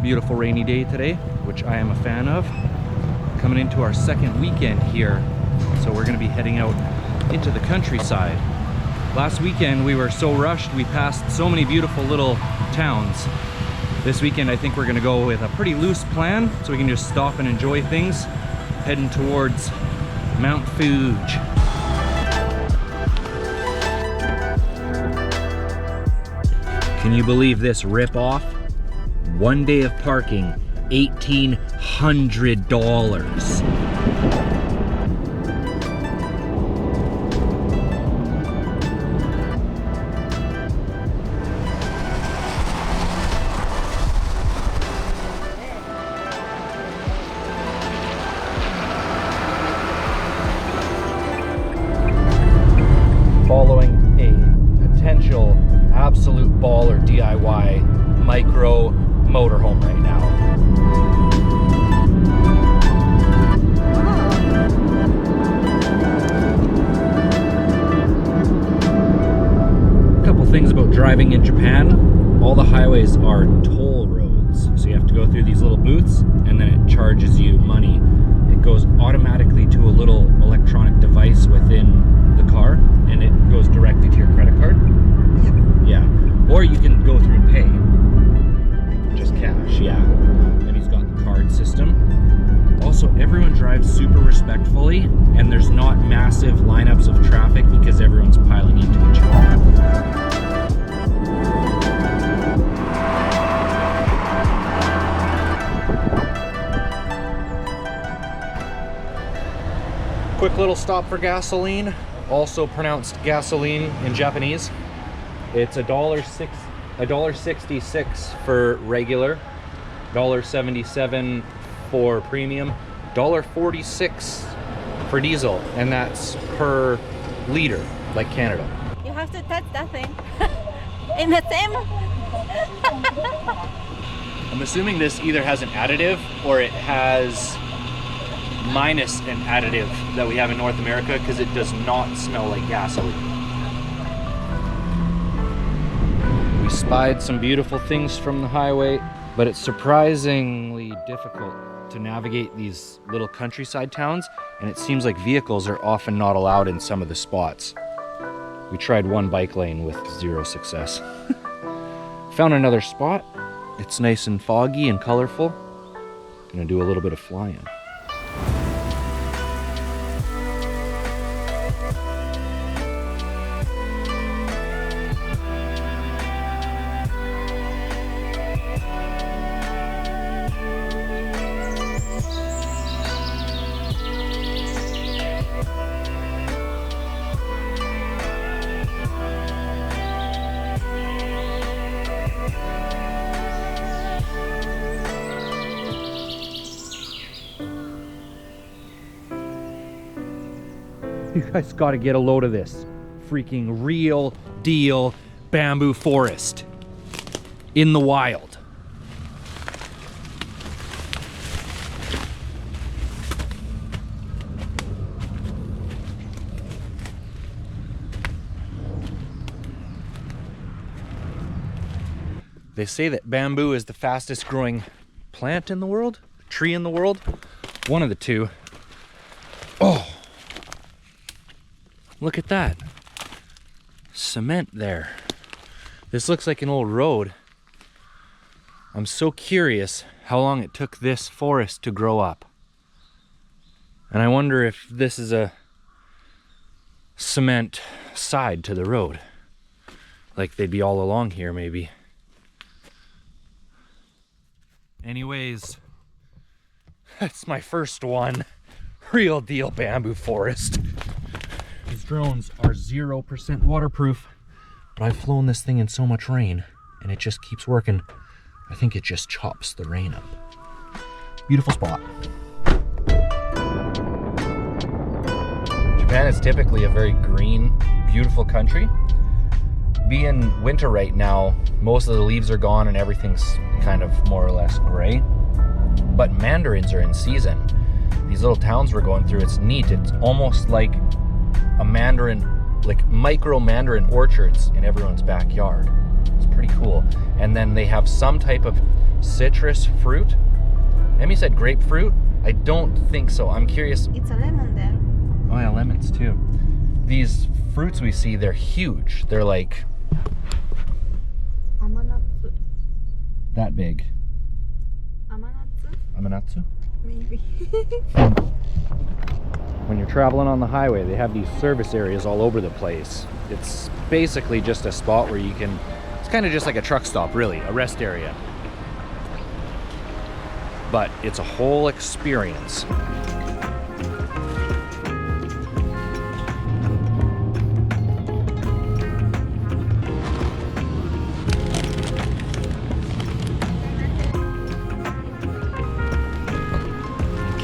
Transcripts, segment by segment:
Beautiful rainy day today, which I am a fan of. Coming into our second weekend here, so we're gonna be heading out into the countryside. Last weekend we were so rushed, we passed so many beautiful little towns. This weekend I think we're gonna go with a pretty loose plan, so we can just stop and enjoy things, heading towards Mount Fuji. Can you believe this rip-off? 1 day of parking, $1,800. Following a potential absolute baller DIY micro motorhome right now. A couple things about driving in Japan. All the highways are toll roads, so you have to go through these little booths and then it charges you money. It goes automatically to a little electronic device within the car and it goes directly to your credit card. Yeah. Or you can go through and pay. Just cash, yeah. And he's got the card system. Also, everyone drives super respectfully and there's not massive lineups of traffic because everyone's piling into each other. Quick little stop for gasoline, also pronounced gasoline in Japanese. It's $1.66 for regular, $1.77 for premium, $1.46 for diesel, and that's per liter, like Canada. You have to touch that thing. In the same. I'm assuming this either has an additive or it has minus an additive that we have in North America because it does not smell like gasoline. We spied some beautiful things from the highway, but it's surprisingly difficult to navigate these little countryside towns, and it seems like vehicles are often not allowed in some of the spots. We tried one bike lane with 0 success. Found another spot. It's nice and foggy and colorful. Gonna do a little bit of flying. You guys gotta get a load of this. Freaking real deal bamboo forest in the wild. They say that bamboo is the fastest growing plant in the world, tree in the world. One of the two. Oh! Look at that. Cement there. This looks like an old road. I'm so curious how long it took this forest to grow up. And I wonder if this is a cement side to the road. Like they'd be all along here maybe. Anyways, that's my first one. Real deal bamboo forest. These drones are 0% waterproof, but I've flown this thing in so much rain and it just keeps working. I think it just chops the rain up. Beautiful spot. Japan is typically a very green, beautiful country. Being winter right now, most of the leaves are gone and everything's kind of more or less gray. But mandarins are in season. These little towns we're going through, it's neat. It's almost like a mandarin, like micro mandarin orchards in everyone's backyard. It's pretty cool. And then they have some type of citrus fruit. Emmy said grapefruit. I don't think so. I'm curious. It's a lemon there. Oh yeah, lemons too. These fruits we see, they're huge. They're like Amanatsu. that big. Amanatsu? Amanatsu? Maybe. When you're traveling on the highway, they have these service areas all over the place. It's basically just a spot where you can, it's kind of just like a truck stop, really, a rest area. But it's a whole experience.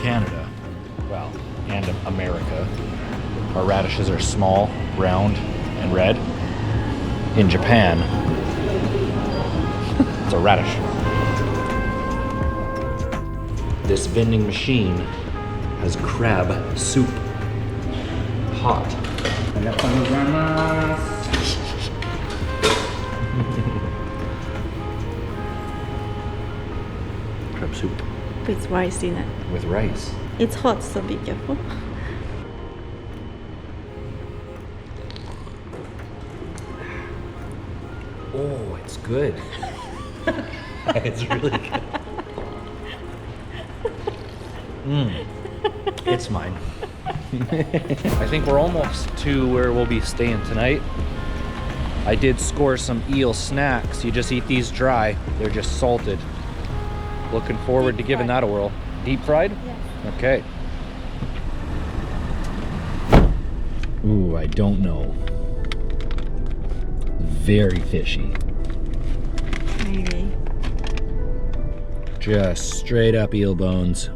Canada, well, and America, our radishes are small, round, and red. In Japan, it's a radish. This vending machine has crab soup. Hot. Crab soup. With rice in it. With rice. It's hot, so be careful. Oh, it's good. It's really good. It's mine. I think we're almost to where we'll be staying tonight. I did score some eel snacks. You just eat these dry. They're just salted. Looking forward to giving that a whirl. Deep fried? Yes. Okay. Ooh, I don't know. Very fishy. Maybe. Just straight up eel bones.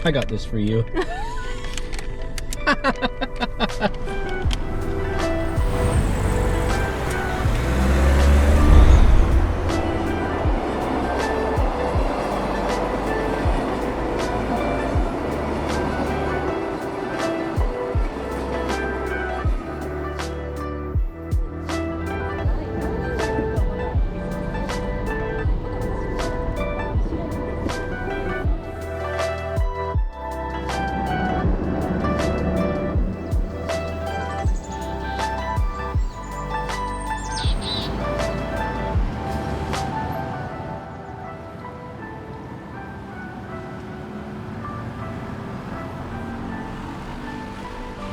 I got this for you.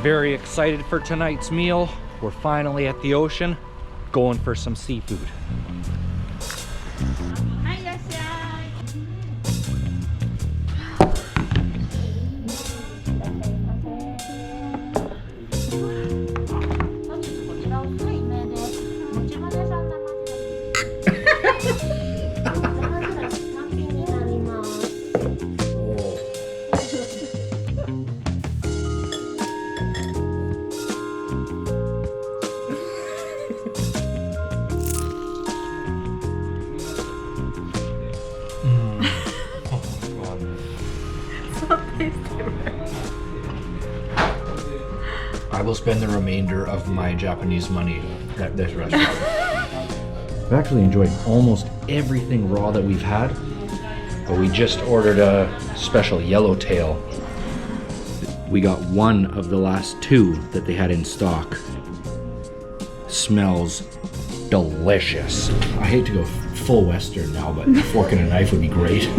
Very excited for tonight's meal. We're finally at the ocean, going for some seafood. I will spend the remainder of my Japanese money at this restaurant. I've actually enjoyed almost everything raw that we've had, but we just ordered a special yellowtail. We got one of the last two that they had in stock. Smells delicious. I hate to go full Western now, but a fork and a knife would be great.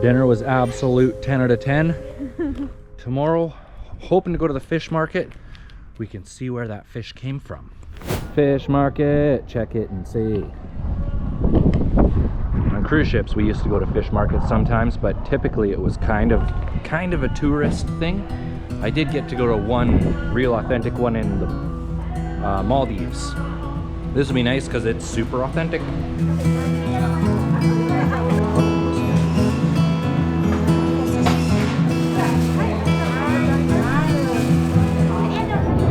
Dinner was absolute 10 out of 10. Tomorrow, hoping to go to the fish market. We can see where that fish came from. Fish market, check it and see. On cruise ships, we used to go to fish markets sometimes, but typically it was kind of a tourist thing. I did get to go to one real authentic one in the Maldives. This would be nice because it's super authentic.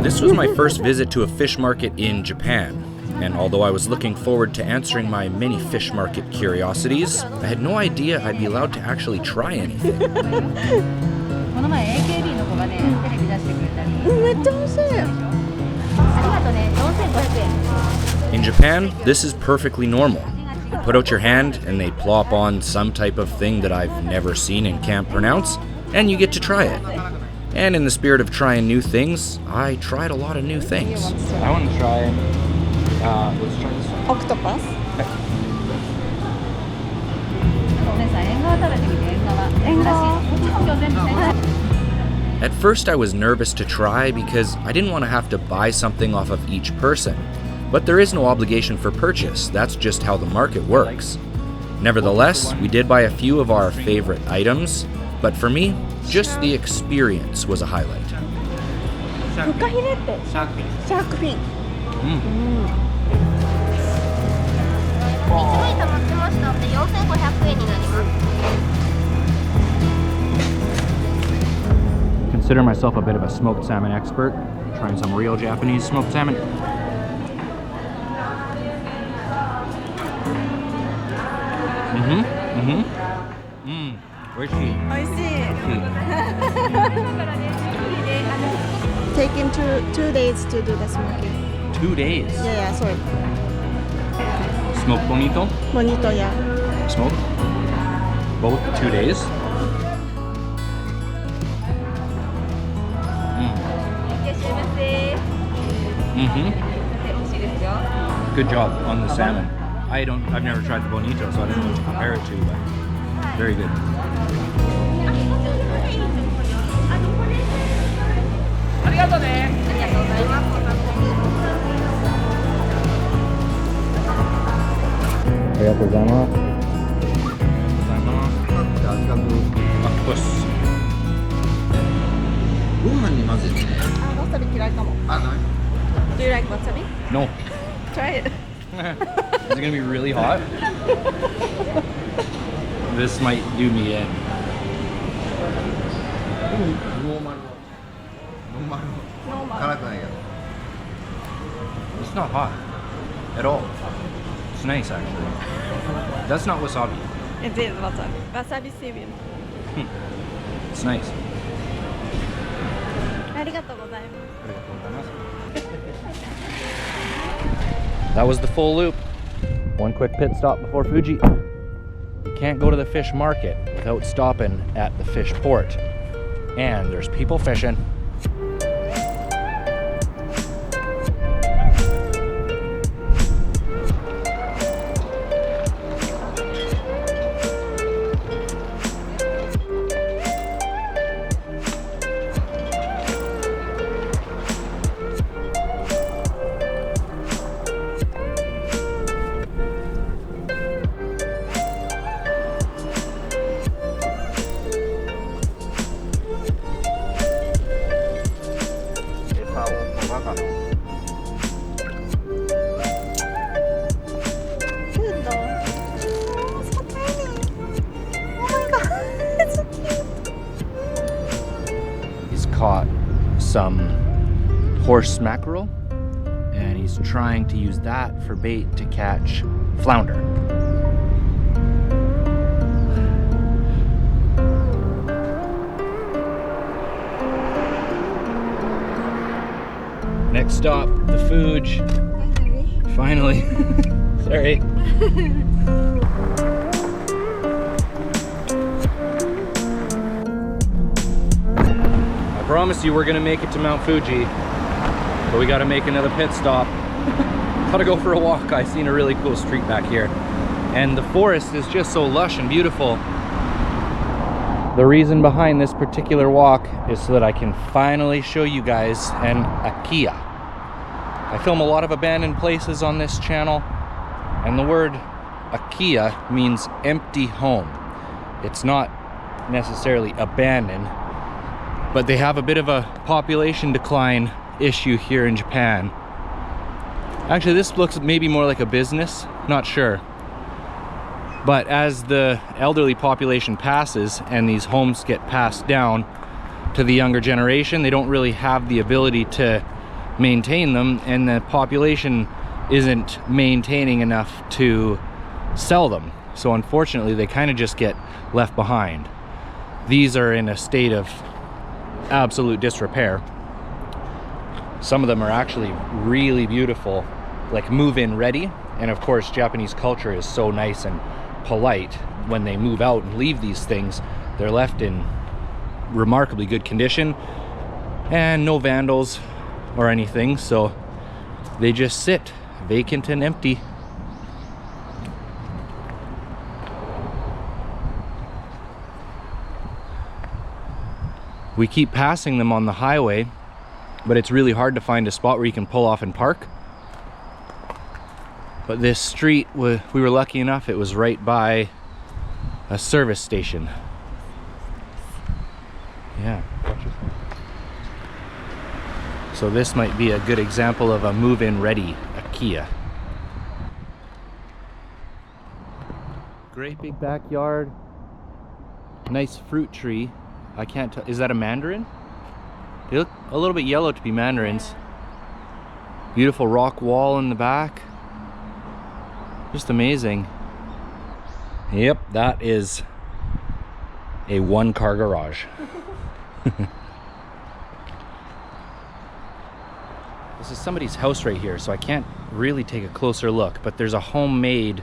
This was my first visit to a fish market in Japan. And although I was looking forward to answering my many fish market curiosities, I had no idea I'd be allowed to actually try anything. この前 AKB の子がね、テレビ出してくれたり。めっちゃ美味しい。ありがとうね。4500円。In Japan, this is perfectly normal. You put out your hand and they plop on some type of thing that I've never seen and can't pronounce, and you get to try it. And in the spirit of trying new things, I tried a lot of new things. I want to try, let's try this one. Octopus? お姉さん、縁側食べてみて、縁側。縁側。今日全部ね。At first, I was nervous to try because I didn't want to have to buy something off of each person. But there is no obligation for purchase, that's just how the market works. Nevertheless, we did buy a few of our favorite items, but for me, just the experience was a highlight. フカヒレってシャークフィン。1枚溜まってましたので4500円になります。 Consider myself a bit of a smoked salmon expert, trying some real Japanese smoked salmon. Oishii. Taking 2 days to do the smoking. 2 days. Yeah, sorry. Smoked bonito? Bonito, yeah. Smoked? Both 2 days? Good job on the salmon. I've never tried the bonito, so I don't know what to compare it to, but very good. Octopus. ご飯に混ぜてね。わさび嫌いかも。あ、ない。 Do you like wasabi? No. Try it. Is it gonna be really hot? This might do me in. ノーマル。ノーマル。 Normal. 辛くないやろ。 It's not hot at all. It's nice actually. That's not wasabi. It is wasabi. Wasabi seaweed. It's nice. ありがとうございます。 That was the full loop. One quick pit stop before Fuji. You can't go to the fish market without stopping at the fish port. And there's people fishing. Caught some horse mackerel and he's trying to use that for bait to catch flounder. Next stop, the Fuji. Finally. Sorry. I promised you we're gonna make it to Mount Fuji, but we gotta make another pit stop. Gotta go for a walk. I seen a really cool street back here, and the forest is just so lush and beautiful. The reason behind this particular walk is so that I can finally show you guys an Akiya. I film a lot of abandoned places on this channel, and the word Akiya means empty home. It's not necessarily abandoned, but they have a bit of a population decline issue here in Japan. Actually, this looks maybe more like a business, not sure. But as the elderly population passes and these homes get passed down to the younger generation, they don't really have the ability to maintain them, and the population isn't maintaining enough to sell them. So unfortunately, they kind of just get left behind. These are in a state of absolute disrepair. Some of them are actually really beautiful, like move-in ready. And of course, Japanese culture is so nice and polite. When they move out and leave these things, they're left in remarkably good condition and no vandals or anything, so they just sit vacant and empty. We keep passing them on the highway, but it's really hard to find a spot where you can pull off and park. But this street, we were lucky enough, it was right by a service station. Yeah. So this might be a good example of a move-in ready Akiya. Great big backyard. Nice fruit tree. I can't tell, is that a mandarin? They look a little bit yellow to be mandarins. Beautiful rock wall in the back. Just amazing. Yep, that is a one-car garage. This is somebody's house right here, so I can't really take a closer look, but there's a homemade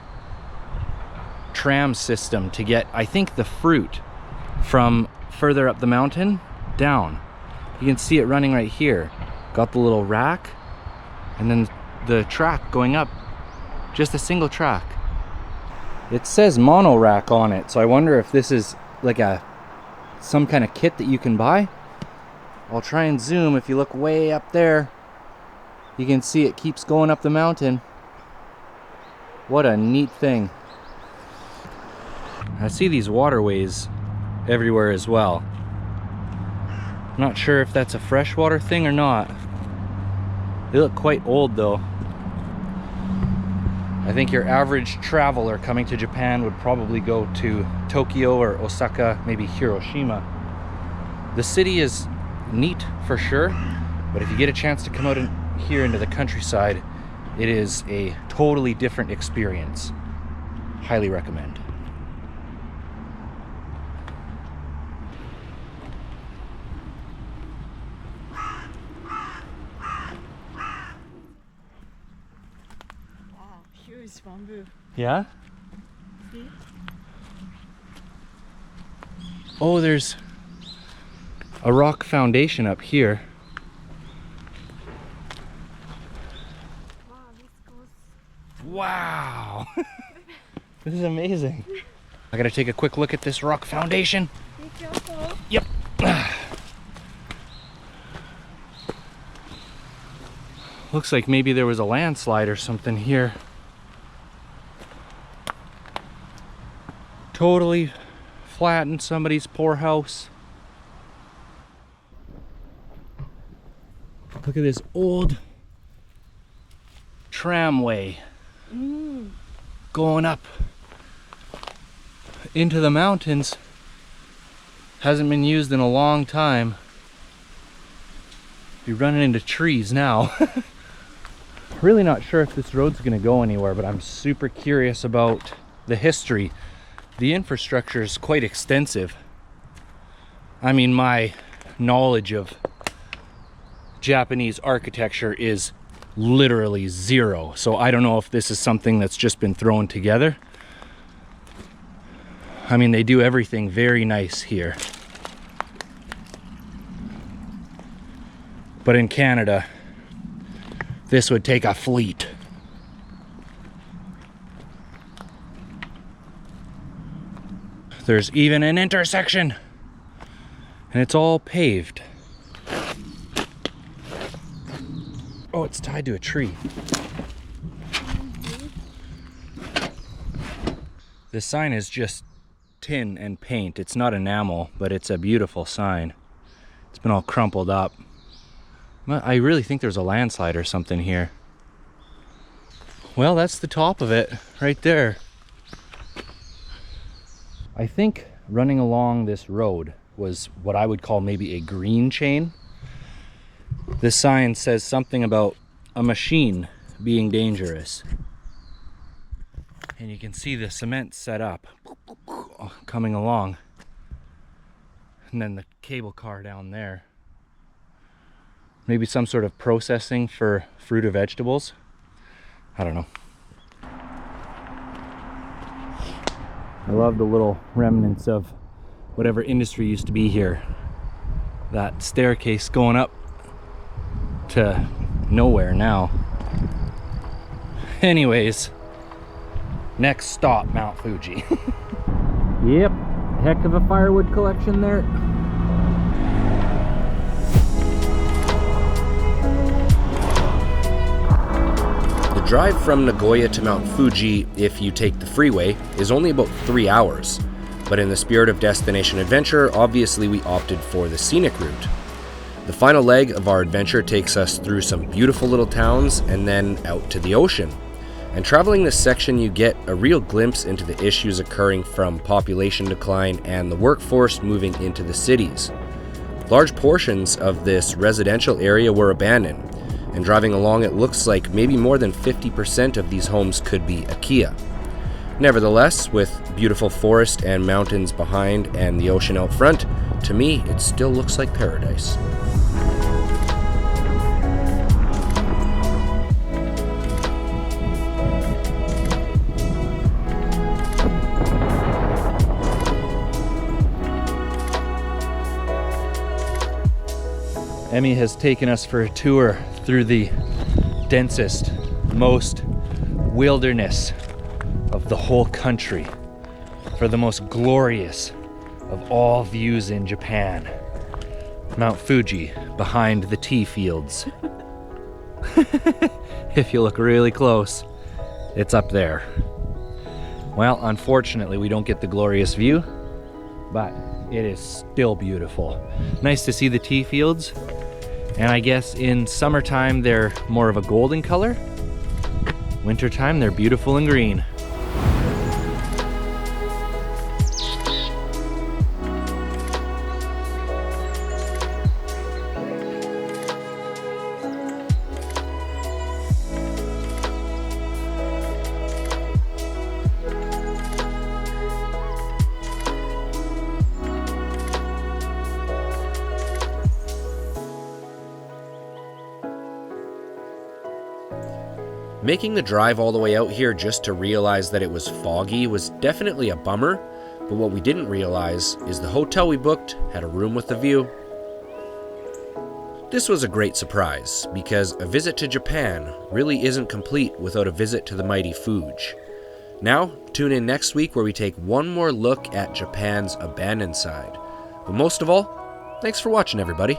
tram system to get, I think, the fruit from further up the mountain down. You can see it running right here. Got the little rack, and then the track going up. Just a single track. It says mono rack on it, so I wonder if this is like some kind of kit that you can buy. I'll try and zoom. If you look way up there, you can see it keeps going up the mountain. What a neat thing. I see these waterways everywhere as well. I'm not sure if that's a freshwater thing or not. They look quite old though. I think your average traveler coming to Japan would probably go to Tokyo or Osaka, maybe Hiroshima. The city is neat for sure, but if you get a chance to come out here into the countryside, it is a totally different experience. Highly recommend. Huge bamboo. Yeah? See? Oh, there's a rock foundation up here. Wow, this goes. Wow! This is amazing. I gotta take a quick look at this rock foundation. Be careful. Yep. Looks like maybe there was a landslide or something here. Totally flattened somebody's poor house. Look at this old tramway going up into the mountains. Hasn't been used in a long time. Be running into trees now. Really not sure if this road's gonna go anywhere, but I'm super curious about the history. The infrastructure is quite extensive. I mean, my knowledge of Japanese architecture is literally zero, so I don't know if this is something that's just been thrown together. I mean, they do everything very nice here. But in Canada, this would take a fleet. There's even an intersection, and it's all paved. Oh, it's tied to a tree. The sign is just tin and paint. It's not enamel, but it's a beautiful sign. It's been all crumpled up. I really think there's a landslide or something here. Well, that's the top of it right there. I think running along this road was what I would call maybe a green chain. This sign says something about a machine being dangerous. And you can see the cement set up coming along. And then the cable car down there. Maybe some sort of processing for fruit or vegetables. I don't know. I love the little remnants of whatever industry used to be here. That staircase going up to nowhere now. Anyways, next stop, Mount Fuji. Yep, heck of a firewood collection there. The drive from Nagoya to Mount Fuji, if you take the freeway, is only about 3 hours. But in the spirit of destination adventure, obviously we opted for the scenic route. The final leg of our adventure takes us through some beautiful little towns and then out to the ocean. And traveling this section, you get a real glimpse into the issues occurring from population decline and the workforce moving into the cities. Large portions of this residential area were abandoned, and driving along it looks like maybe more than 50% of these homes could be Akiya. Nevertheless, with beautiful forest and mountains behind and the ocean out front, to me it still looks like paradise. Emmy has taken us for a tour through the densest, most wilderness of the whole country for the most glorious of all views in Japan. Mount Fuji behind the tea fields. If you look really close, it's up there. Well, unfortunately, we don't get the glorious view, but it is still beautiful. Nice to see the tea fields. And I guess in summertime, they're more of a golden color. Wintertime, they're beautiful and green. Making the drive all the way out here just to realize that it was foggy was definitely a bummer, but what we didn't realize is the hotel we booked had a room with a view. This was a great surprise, because a visit to Japan really isn't complete without a visit to the mighty Fuji. Now, tune in next week where we take one more look at Japan's abandoned side. But most of all, thanks for watching, everybody.